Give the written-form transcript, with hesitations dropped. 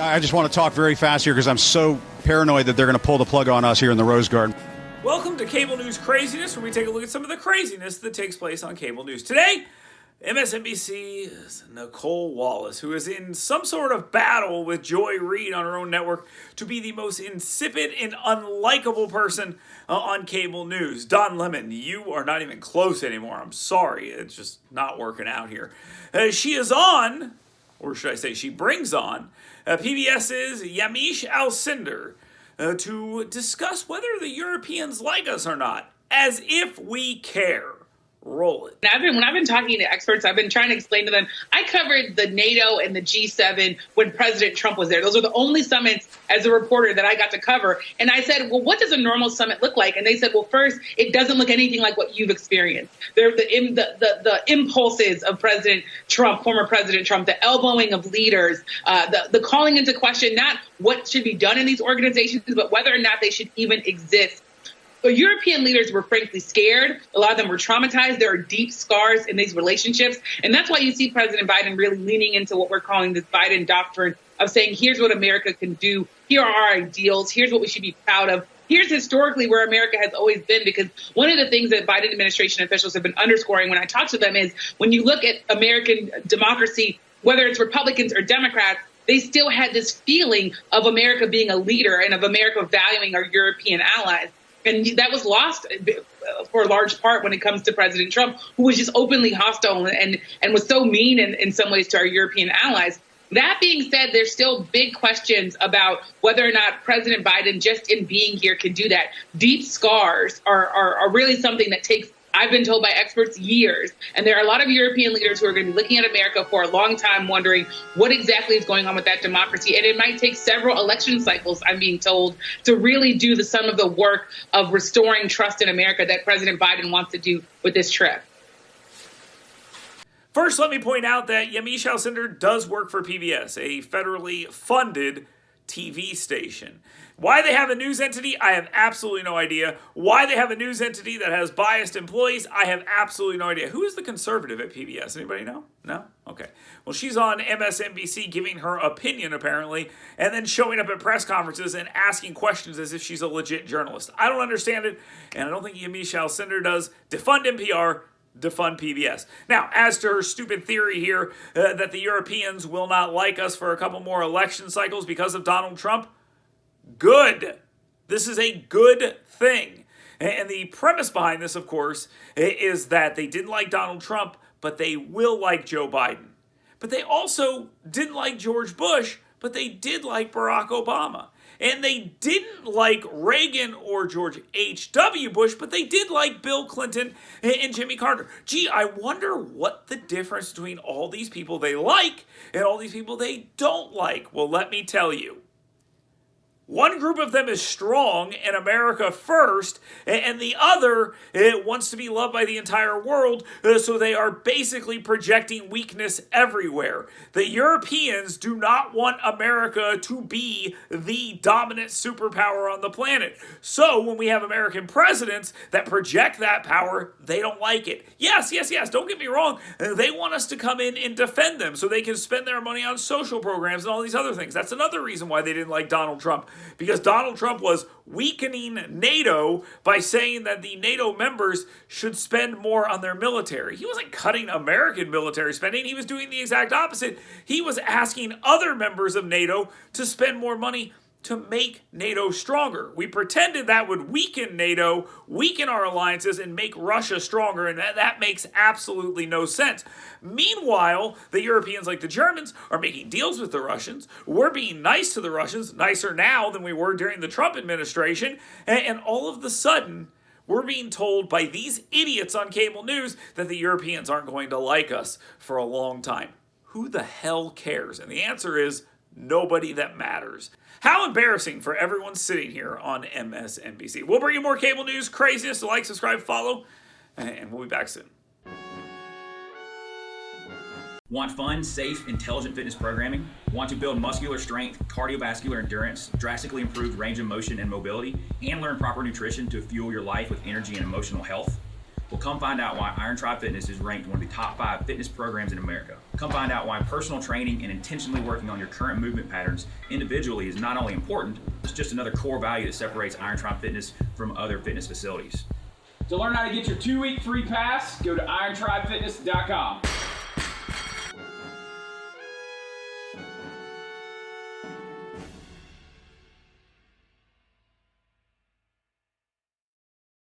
I just want to talk very fast here because I'm so paranoid that they're going to pull the plug on us here in the Rose Garden. Welcome to Cable News Craziness, where we take a look at some of the craziness that takes place on cable news. Today, MSNBC's Nicole Wallace, who is in some sort of battle with Joy Reid on her own network to be the most insipid and unlikable person on cable news. Don Lemon, you are not even close anymore. I'm sorry. It's just not working out here. She is on, or should I say she brings on, PBS's Yamich Alcindor to discuss whether the Europeans like us or not, as if we care. Roll it. When I've been talking to experts, I've been trying to explain to them, I covered the NATO and the G7 when President Trump was there. Those are the only summits as a reporter that I got to cover. And I said, well, what does a normal summit look like? And they said, well, first, it doesn't look anything like what you've experienced. The impulses of President Trump, former President Trump, the elbowing of leaders, the calling into question, not what should be done in these organizations, but whether or not they should even exist. But European leaders were frankly scared. A lot of them were traumatized. There are deep scars in these relationships. And that's why you see President Biden really leaning into what we're calling this Biden doctrine of saying, here's what America can do. Here are our ideals. Here's what we should be proud of. Here's historically where America has always been, because one of the things that Biden administration officials have been underscoring when I talk to them is when you look at American democracy, whether it's Republicans or Democrats, they still had this feeling of America being a leader and of America valuing our European allies. And that was lost for a large part when it comes to President Trump, who was just openly hostile and was so mean in some ways to our European allies. That being said, there's still big questions about whether or not President Biden, just in being here, can do that. Deep scars are really something that takes, I've been told by experts, years. And there are a lot of European leaders who are going to be looking at America for a long time, wondering what exactly is going on with that democracy. And it might take several election cycles, I'm being told, to really do the sum of the work of restoring trust in America that President Biden wants to do with this trip. First, let me point out that Yamich Alcindor does work for PBS, a federally funded TV station. Why they have a news entity, I have absolutely no idea. Why they have a news entity that has biased employees, I have absolutely no idea. Who is the conservative at PBS? Anybody know? No? Okay. Well, she's on MSNBC giving her opinion, apparently, and then showing up at press conferences and asking questions as if she's a legit journalist. I don't understand it, and I don't think Yamich Alcindor does. Defund NPR. Defund PBS. Now, as to her stupid theory here that the Europeans will not like us for a couple more election cycles because of Donald Trump, good. This is a good thing. And the premise behind this, of course, is that they didn't like Donald Trump, but they will like Joe Biden. But they also didn't like George Bush, but they did like Barack Obama. And they didn't like Reagan or George H.W. Bush, but they did like Bill Clinton and Jimmy Carter. Gee, I wonder what the difference between all these people they like and all these people they don't like. Well, let me tell you. One group of them is strong and America first, and the other wants to be loved by the entire world, so they are basically projecting weakness everywhere. The Europeans do not want America to be the dominant superpower on the planet. So when we have American presidents that project that power, they don't like it. Yes, don't get me wrong. They want us to come in and defend them so they can spend their money on social programs and all these other things. That's another reason why they didn't like Donald Trump. Because Donald Trump was weakening NATO by saying that the NATO members should spend more on their military. He wasn't cutting American military spending. He was doing the exact opposite. He was asking other members of NATO to spend more money to make NATO stronger. We pretended that would weaken NATO, weaken our alliances, and make Russia stronger, and that makes absolutely no sense. Meanwhile, the Europeans, like the Germans, are making deals with the Russians. We're being nice to the Russians, nicer now than we were during the Trump administration, and all of a sudden, we're being told by these idiots on cable news that the Europeans aren't going to like us for a long time. Who the hell cares? And the answer is nobody that matters. How embarrassing for everyone sitting here on MSNBC. We'll bring you more cable news, craziness, so like, subscribe, follow, and we'll be back soon. Want fun, safe, intelligent fitness programming? Want to build muscular strength, cardiovascular endurance, drastically improved range of motion and mobility, and learn proper nutrition to fuel your life with energy and emotional health? Well, come find out why Iron Tribe Fitness is ranked one of the top 5 fitness programs in America. Come find out why personal training and intentionally working on your current movement patterns individually is not only important, it's just another core value that separates Iron Tribe Fitness from other fitness facilities. To learn how to get your 2-week free pass, go to irontribefitness.com.